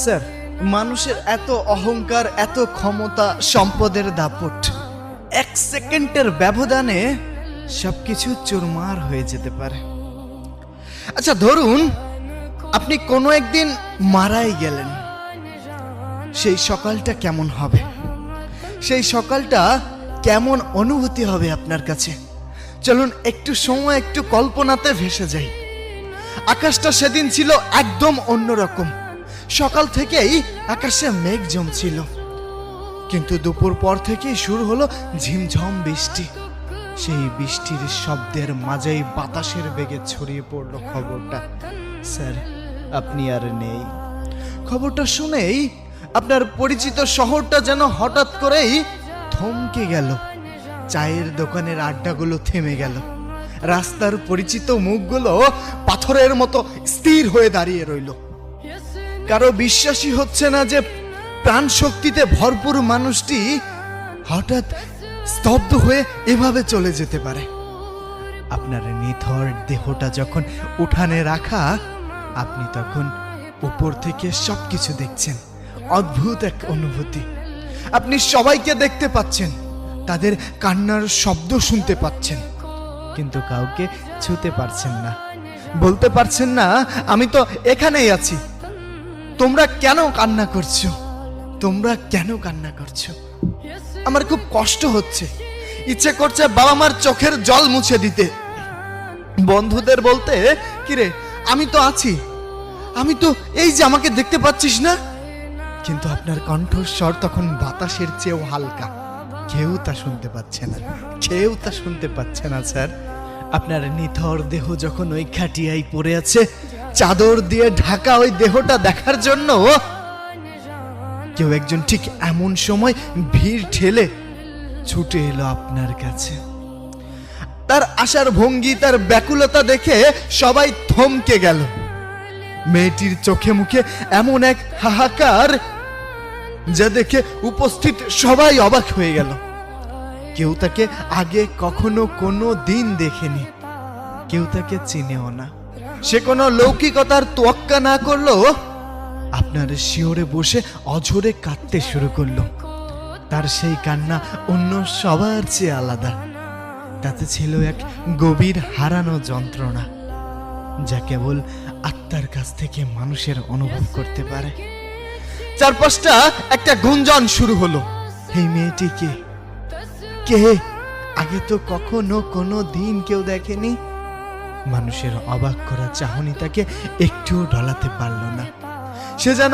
Sir, মানুষের এত অহংকার, এত ক্ষমতা, সম্পদের দাপট, এক সেকেন্ডের ব্যবধানে সবকিছু চুরমার হয়ে যেতে পারে। আচ্ছা ধরুন আপনি কোনো একদিন মারাই গেলেন, সেই সকালটা কেমন হবে? সেই সকালটা কেমন অনুভূতি হবে আপনার কাছে? চলুন একটু সময়, একটু কল্পনাতে ভেসে যাই। আকাশটা সেদিন ছিল একদম অন্যরকম। সকাল থেকেই আকাশে মেঘ জমছিল, কিন্তু দুপুর পর থেকেই শুরু হলো ঝিমঝম বৃষ্টি। সেই বৃষ্টির শব্দের মাঝেই বাতাসের বেগে ছড়িয়ে পড়লো খবরটা, স্যার আপনি আর নেই। খবরটা শুনেই আপনার পরিচিত শহরটা যেন হঠাৎ করেই থমকে গেল। চায়ের দোকানের আড্ডাগুলো থেমে গেল। রাস্তার পরিচিত মুখগুলো পাথরের মতো স্থির হয়ে দাঁড়িয়ে রইল। কারো বিশ্বাসই হচ্ছে না যে প্রাণ শক্তিতে ভরপুর মানুষটি হঠাৎ স্তব্ধ হয়ে এভাবে চলে যেতে পারে। আপনার নিথর দেহটা যখন উঠানে রাখা, আপনি তখন উপর থেকে সবকিছু দেখছেন। অদ্ভুত এক অনুভূতি। আপনি সবাইকে দেখতে পাচ্ছেন, তাদের কান্নার শব্দ শুনতে পাচ্ছেন, কিন্তু কাউকে ছুঁতে পারছেন না। বলতে পারছেন না আমি তো এখানেই আছি, তোমরা কেন কান্না করছো? তোমরা কেন কান্না করছো? আমার খুব কষ্ট হচ্ছে, ইচ্ছে করছে বাবা মার চোখের জল মুছে দিতে, বন্ধুদের বলতে কিরে আমি তো আছি, আমি তো এই যে, আমাকে দেখতে পাচ্ছিস না? কিন্তু আপনার কণ্ঠস্বর তখন বাতাসের চেয়েও হালকা। কেউ তা শুনতে পাচ্ছে না, কেউ তা শুনতে পাচ্ছে না স্যার। আপনার নিথর দেহ যখন ওই খাটিয়ায় পড়ে আছে, চাদর দিয়ে ঢাকা ওই দেহটা দেখার জন্য কেউ একজন ঠিক এমন সময় ভিড় ঠেলে ছুটে এলো আপনার কাছে। তার আসার ভঙ্গি, তার ব্যাকুলতা দেখে সবাই থমকে গেল। মেয়েটির চোখে মুখে এমন এক হাহাকার, যা দেখে উপস্থিত সবাই অবাক হয়ে গেল। কেউ তাকে আগে কখনো কোনো দিন দেখেনি, কেউ তাকে চিনেও না। সে কোনো লৌকিকতার তোয়াক্কা না করলো, আপনার শিওরে বসে অঝরে কাঁদতে শুরু করলো। তার সেই কান্না অন্য সবার চেয়ে আলাদা। তাতে ছিল এক গভীর হারানো যন্ত্রণা, যা কেবল আত্মার কাছ থেকে মানুষের অনুভব করতে পারে। চারপাশটা একটা গুঞ্জন শুরু হলো। এই মেয়েটি কে? কে? আগে তো কখনো কোনো দিন কেউ দেখেনি। মানুষের অবাক করা চাহনি তাকে একটুও ঢলাতে পারল না। সে যেন